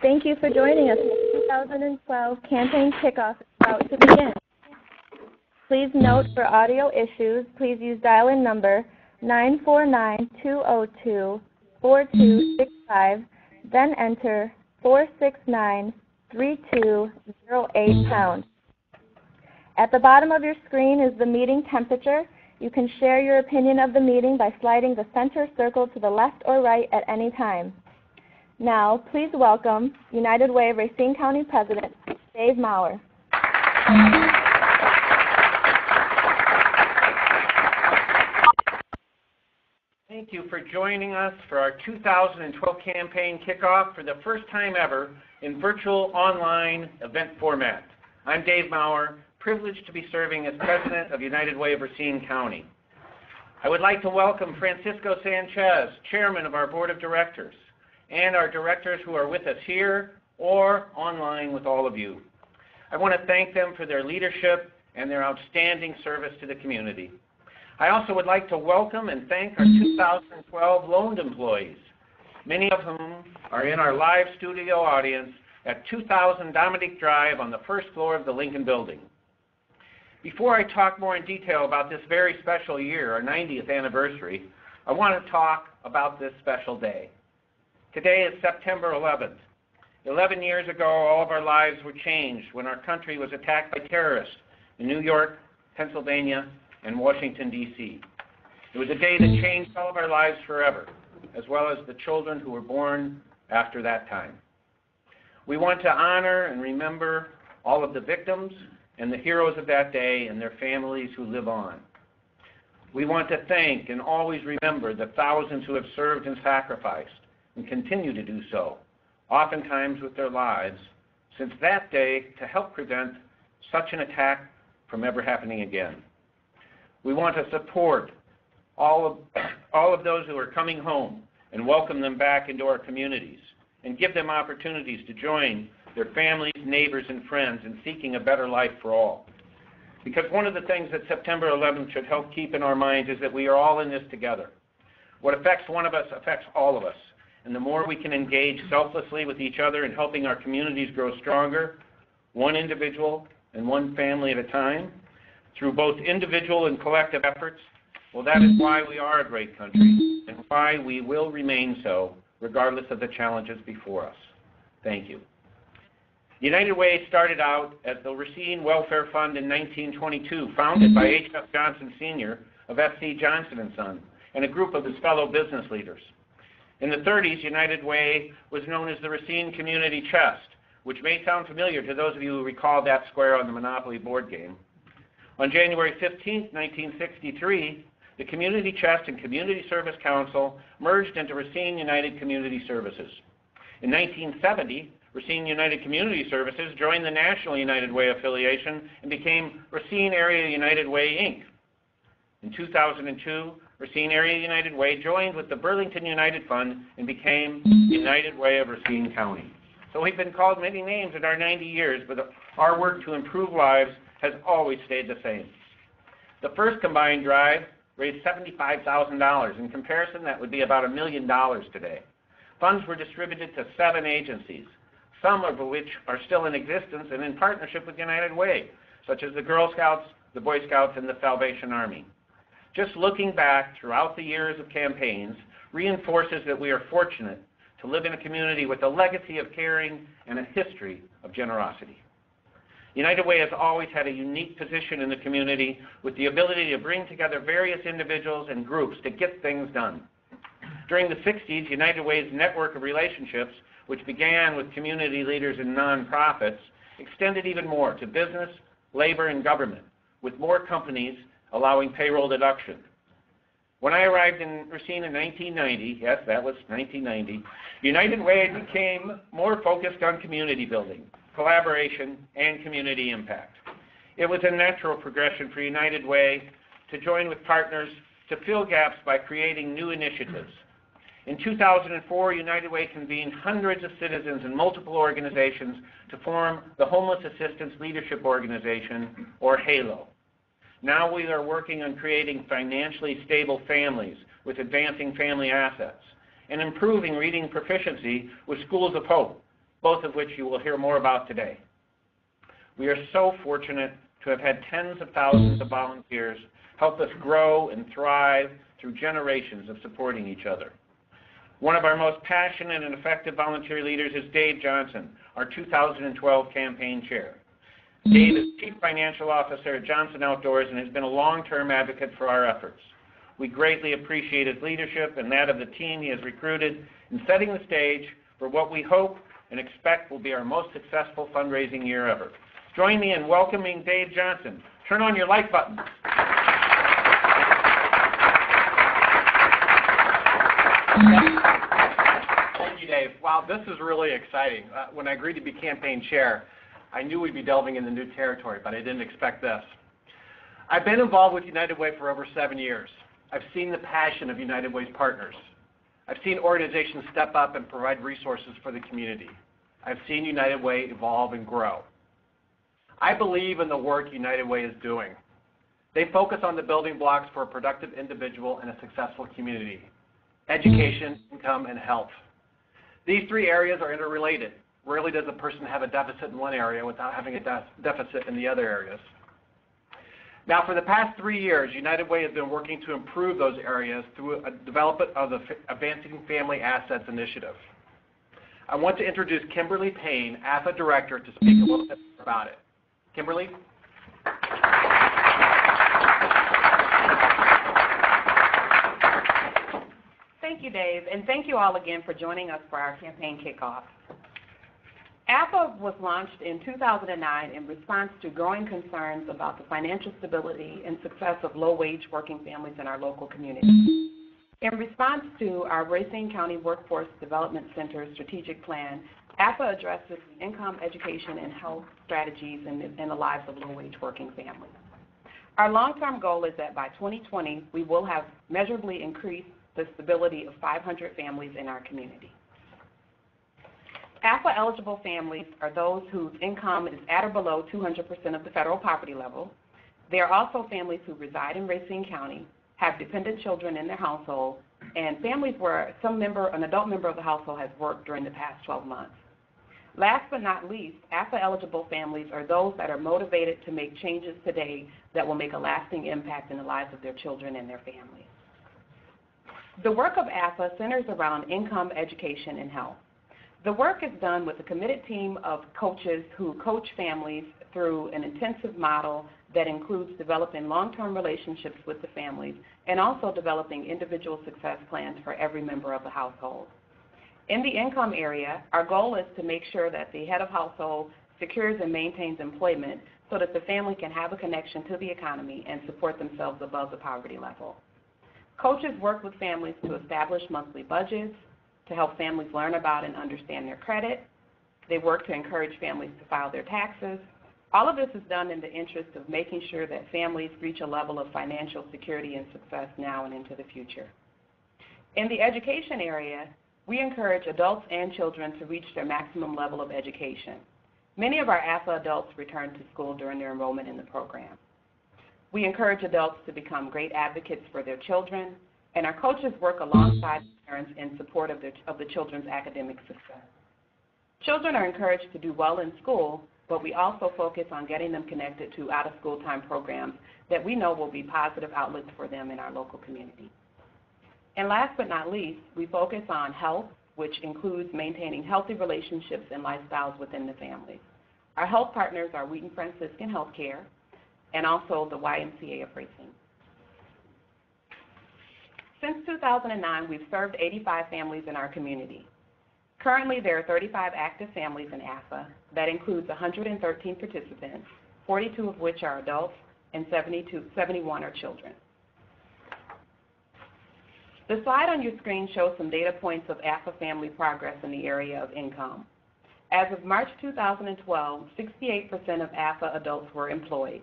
Thank you for joining us. The 2012 campaign kickoff is about to begin. Please note for audio issues, please use dial-in number 949-202-4265, then enter 469-3208#. At the bottom of your screen is the meeting temperature. You can share your opinion of the meeting by sliding the center circle to the left or right at any time. Now, please welcome United Way Racine County President, Dave Maurer. Thank you for joining us for our 2012 campaign kickoff for the first time ever in virtual online event format. I'm Dave Maurer, privileged to be serving as President of United Way of Racine County. I would like to welcome Francisco Sanchez, Chairman of our Board of Directors, and our directors who are with us here or online with all of you. I want to thank them for their leadership and their outstanding service to the community. I also would like to welcome and thank our 2012 loaned employees, many of whom are in our live studio audience at 2000 Dominic Drive on the first floor of the Lincoln Building. Before I talk more in detail about this very special year, our 90th anniversary, I want to talk about this special day. Today is September 11th. 11 years ago, all of our lives were changed when our country was attacked by terrorists in New York, Pennsylvania, and Washington, D.C. It was a day that changed all of our lives forever, as well as the children who were born after that time. We want to honor and remember all of the victims and the heroes of that day and their families who live on. We want to thank and always remember the thousands who have served and sacrificed and continue to do so, oftentimes with their lives, since that day to help prevent such an attack from ever happening again. We want to support all of those who are coming home and welcome them back into our communities and give them opportunities to join their families, neighbors, and friends in seeking a better life for all. Because one of the things that September 11th should help keep in our minds is that we are all in this together. What affects one of us affects all of us. And the more we can engage selflessly with each other in helping our communities grow stronger, one individual and one family at a time, through both individual and collective efforts, well, that is why we are a great country and why we will remain so, regardless of the challenges before us. Thank you. United Way started out as the Racine Welfare Fund in 1922, founded by H.F. Johnson Sr. of F.C. Johnson & Son and a group of his fellow business leaders. In the 30s, United Way was known as the Racine Community Chest, which may sound familiar to those of you who recall that square on the Monopoly board game. On January 15, 1963, the Community Chest and Community Service Council merged into Racine United Community Services. In 1970, Racine United Community Services joined the National United Way affiliation and became Racine Area United Way, Inc. In 2002, Racine Area United Way joined with the Burlington United Fund and became United Way of Racine County. So we've been called many names in our 90 years, but our work to improve lives has always stayed the same. The first combined drive raised $75,000. In comparison, that would be about $1 million today. Funds were distributed to 7 agencies, some of which are still in existence and in partnership with United Way, such as the Girl Scouts, the Boy Scouts, and the Salvation Army. Just looking back throughout the years of campaigns reinforces that we are fortunate to live in a community with a legacy of caring and a history of generosity. United Way has always had a unique position in the community with the ability to bring together various individuals and groups to get things done. During the 60s, United Way's network of relationships, which began with community leaders and nonprofits, extended even more to business, labor, and government, with more companies allowing payroll deduction. When I arrived in Racine in 1990, yes, that was 1990, United Way became more focused on community building, collaboration, and community impact. It was a natural progression for United Way to join with partners to fill gaps by creating new initiatives. In 2004, United Way convened hundreds of citizens and multiple organizations to form the Homeless Assistance Leadership Organization, or HALO. Now we are working on creating financially stable families with advancing family assets and improving reading proficiency with Schools of Hope, both of which you will hear more about today. We are so fortunate to have had tens of thousands of volunteers help us grow and thrive through generations of supporting each other. One of our most passionate and effective volunteer leaders is Dave Johnson, our 2012 campaign chair. Dave is Chief Financial Officer at Johnson Outdoors and has been a long-term advocate for our efforts. We greatly appreciate his leadership and that of the team he has recruited in setting the stage for what we hope and expect will be our most successful fundraising year ever. Join me in welcoming Dave Johnson. Turn on your like buttons. Thank you, Dave. Wow, this is really exciting. When I agreed to be campaign chair, I knew we'd be delving into new territory, but I didn't expect this. I've been involved with United Way for over 7 years. I've seen the passion of United Way's partners. I've seen organizations step up and provide resources for the community. I've seen United Way evolve and grow. I believe in the work United Way is doing. They focus on the building blocks for a productive individual and a successful community: education, income, and health. These three areas are interrelated. Rarely does a person have a deficit in one area without having a deficit in the other areas. Now, for the past 3 years, United Way has been working to improve those areas through a development of the Advancing Family Assets Initiative. I want to introduce Kimberly Payne, AFA Director, to speak a little bit about it. Kimberly? Thank you, Dave, and thank you all again for joining us for our campaign kickoff. AFA was launched in 2009 in response to growing concerns about the financial stability and success of low-wage working families in our local community. In response to our Racine County Workforce Development Center strategic plan, AFA addresses income, education, and health strategies in the lives of low-wage working families. Our long-term goal is that by 2020, we will have measurably increased the stability of 500 families in our community. AFA-eligible families are those whose income is at or below 200% of the federal poverty level. They are also families who reside in Racine County, have dependent children in their household, and families where an adult member of the household has worked during the past 12 months. Last but not least, AFA-eligible families are those that are motivated to make changes today that will make a lasting impact in the lives of their children and their families. The work of AFA centers around income, education, and health. The work is done with a committed team of coaches who coach families through an intensive model that includes developing long-term relationships with the families and also developing individual success plans for every member of the household. In the income area, our goal is to make sure that the head of household secures and maintains employment so that the family can have a connection to the economy and support themselves above the poverty level. Coaches work with families to establish monthly budgets, to help families learn about and understand their credit. They work to encourage families to file their taxes. All of this is done in the interest of making sure that families reach a level of financial security and success now and into the future. In the education area, we encourage adults and children to reach their maximum level of education. Many of our AFA adults return to school during their enrollment in the program. We encourage adults to become great advocates for their children, and our coaches work alongside parents in support of the children's academic success. Children are encouraged to do well in school, but we also focus on getting them connected to out-of-school time programs that we know will be positive outlets for them in our local community. And last but not least, we focus on health, which includes maintaining healthy relationships and lifestyles within the family. Our health partners are Wheaton Franciscan Healthcare and also the YMCA of Racine. Since 2009, we've served 85 families in our community. Currently, there are 35 active families in AFA. That includes 113 participants, 42 of which are adults, and 71 are children. The slide on your screen shows some data points of AFA family progress in the area of income. As of March 2012, 68% of AFA adults were employed.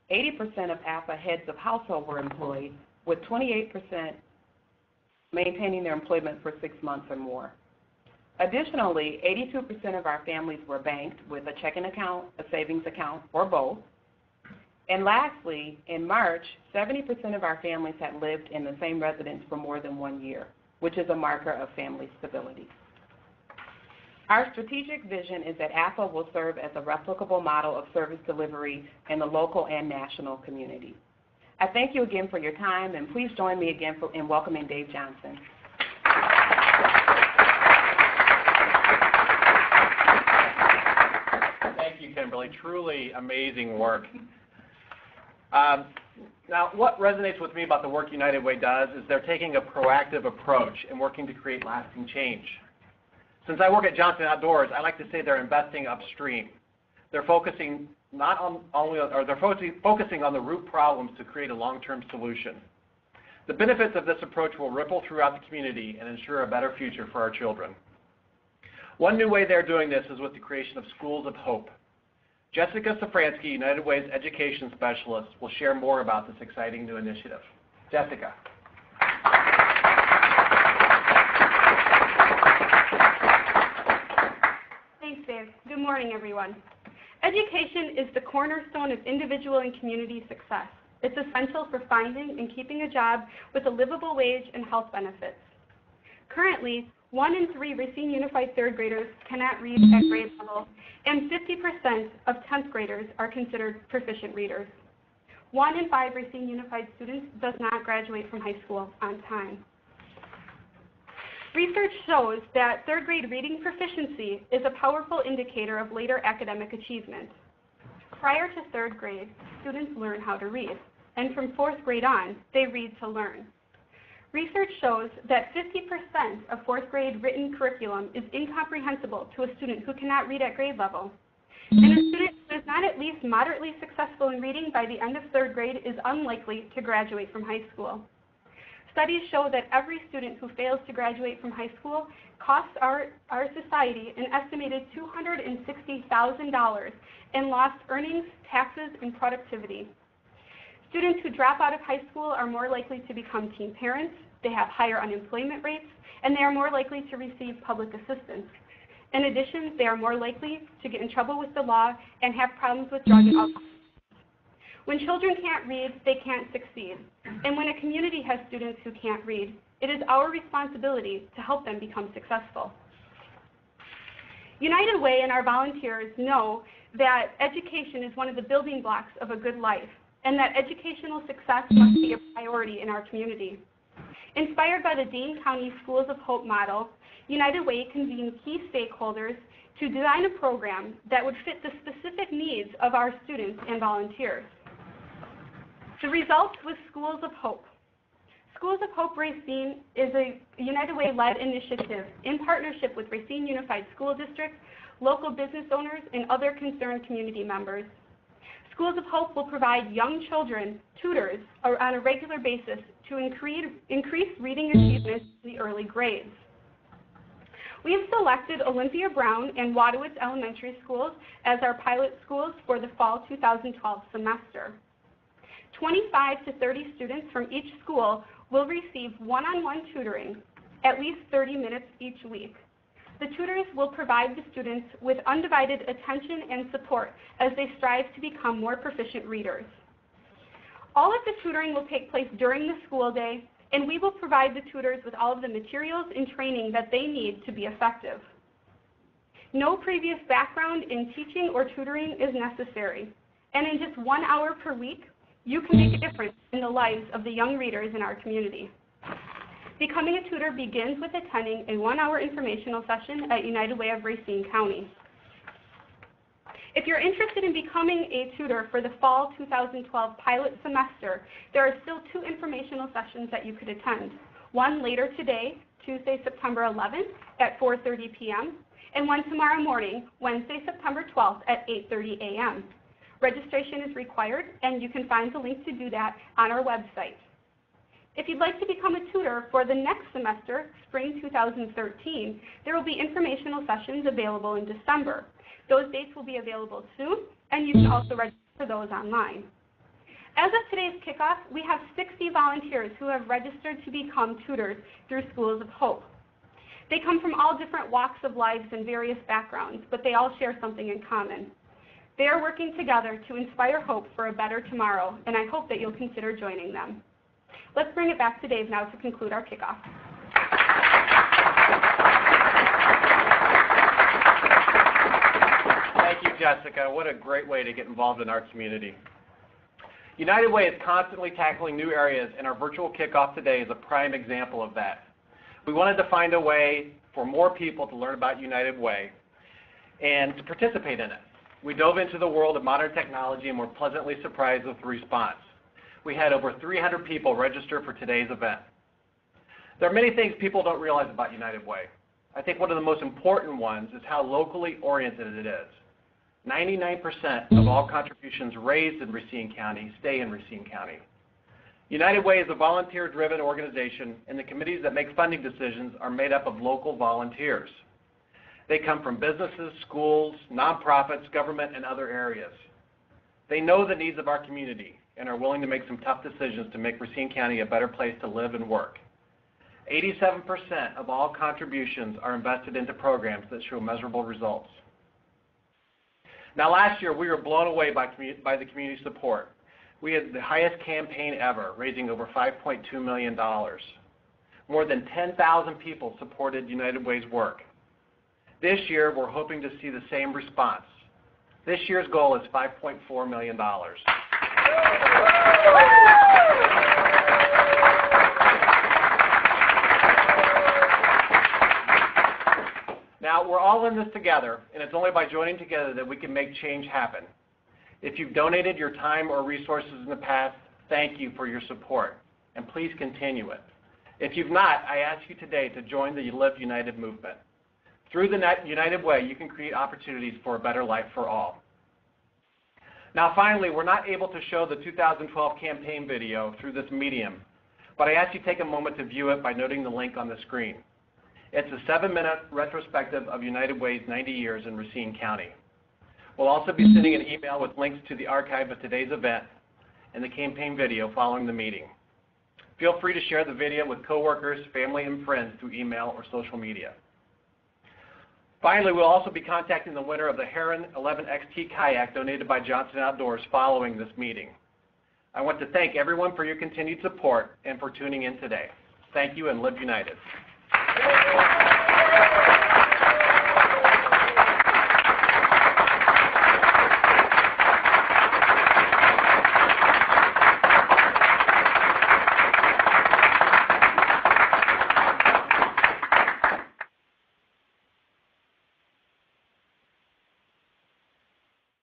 80% of AFA heads of household were employed, with 28% maintaining their employment for 6 months or more. Additionally, 82% of our families were banked with a checking account, a savings account, or both. And lastly, in March, 70% of our families had lived in the same residence for more than 1 year, which is a marker of family stability. Our strategic vision is that AFA will serve as a replicable model of service delivery in the local and national community. I thank you again for your time, and please join me again in welcoming Dave Johnson. Thank you, Kimberly. Truly amazing work. Now, what resonates with me about the work United Way does is they're taking a proactive approach and working to create lasting change. Since I work at Johnson Outdoors, I like to say they're investing upstream. They're focusing focusing on the root problems to create a long-term solution. The benefits of this approach will ripple throughout the community and ensure a better future for our children. One new way they're doing this is with the creation of Schools of Hope. Jessica Safransky, United Way's education specialist, will share more about this exciting new initiative. Jessica. Thanks, Dave. Good morning, everyone. Education is the cornerstone of individual and community success. It's essential for finding and keeping a job with a livable wage and health benefits. Currently, 1 in 3 Racine Unified third graders cannot read at grade level, and 50% of 10th graders are considered proficient readers. 1 in 5 Racine Unified students does not graduate from high school on time. Research shows that third grade reading proficiency is a powerful indicator of later academic achievement. Prior to third grade, students learn how to read, and from 4th grade on, they read to learn. Research shows that 50% of 4th grade written curriculum is incomprehensible to a student who cannot read at grade level. And a student who is not at least moderately successful in reading by the end of 3rd grade is unlikely to graduate from high school. Studies show that every student who fails to graduate from high school costs our society an estimated $260,000 in lost earnings, taxes, and productivity. Students who drop out of high school are more likely to become teen parents, they have higher unemployment rates, and they are more likely to receive public assistance. In addition, they are more likely to get in trouble with the law and have problems with drug and alcohol. When children can't read, they can't succeed. And when a community has students who can't read, it is our responsibility to help them become successful. United Way and our volunteers know that education is one of the building blocks of a good life, and that educational success must be a priority in our community. Inspired by the Dane County Schools of Hope model, United Way convened key stakeholders to design a program that would fit the specific needs of our students and volunteers. The result was Schools of Hope. Schools of Hope Racine is a United Way-led initiative in partnership with Racine Unified School District, local business owners, and other concerned community members. Schools of Hope will provide young children tutors on a regular basis to increase reading achievement in the early grades. We have selected Olympia Brown and Wadowitz Elementary Schools as our pilot schools for the fall 2012 semester. 25 to 30 students from each school will receive one-on-one tutoring, at least 30 minutes each week. The tutors will provide the students with undivided attention and support as they strive to become more proficient readers. All of the tutoring will take place during the school day, and we will provide the tutors with all of the materials and training that they need to be effective. No previous background in teaching or tutoring is necessary, and in just 1 hour per week, you can make a difference in the lives of the young readers in our community. Becoming a tutor begins with attending a 1-hour informational session at United Way of Racine County. If you're interested in becoming a tutor for the fall 2012 pilot semester, there are still 2 informational sessions that you could attend. One later today, Tuesday, September 11th at 4:30 p.m., and one tomorrow morning, Wednesday, September 12th at 8:30 a.m. Registration is required, and you can find the link to do that on our website. If you'd like to become a tutor for the next semester, spring 2013, there will be informational sessions available in December. Those dates will be available soon, and you can also register for those online. As of today's kickoff, we have 60 volunteers who have registered to become tutors through Schools of Hope. They come from all different walks of lives and various backgrounds, but they all share something in common. They are working together to inspire hope for a better tomorrow, and I hope that you'll consider joining them. Let's bring it back to Dave now to conclude our kickoff. Jessica. What a great way to get involved in our community. United Way is constantly tackling new areas, and our virtual kickoff today is a prime example of that. We wanted to find a way for more people to learn about United Way and to participate in it. We dove into the world of modern technology and were pleasantly surprised with the response. We had over 300 people register for today's event. There are many things people don't realize about United Way. I think one of the most important ones is how locally oriented it is. 99% of all contributions raised in Racine County stay in Racine County. United Way is a volunteer-driven organization, and the committees that make funding decisions are made up of local volunteers. They come from businesses, schools, nonprofits, government, and other areas. They know the needs of our community and are willing to make some tough decisions to make Racine County a better place to live and work. 87% of all contributions are invested into programs that show measurable results. Now, last year, we were blown away by the community support. We had the highest campaign ever, raising over $5.2 million. More than 10,000 people supported United Way's work. This year, we're hoping to see the same response. This year's goal is $5.4 million. Now, we're all in this together, and it's only by joining together that we can make change happen. If you've donated your time or resources in the past, thank you for your support, and please continue it. If you've not, I ask you today to join the Live United movement. Through the United Way, you can create opportunities for a better life for all. Now, finally, we're not able to show the 2012 campaign video through this medium, but I ask you to take a moment to view it by noting the link on the screen. It's a 7-minute retrospective of United Way's 90 years in Racine County. We'll also be sending an email with links to the archive of today's event and the campaign video following the meeting. Feel free to share the video with coworkers, family, and friends through email or social media. Finally, we'll also be contacting the winner of the Heron 11XT kayak donated by Johnson Outdoors following this meeting. I want to thank everyone for your continued support and for tuning in today. Thank you, and Live United.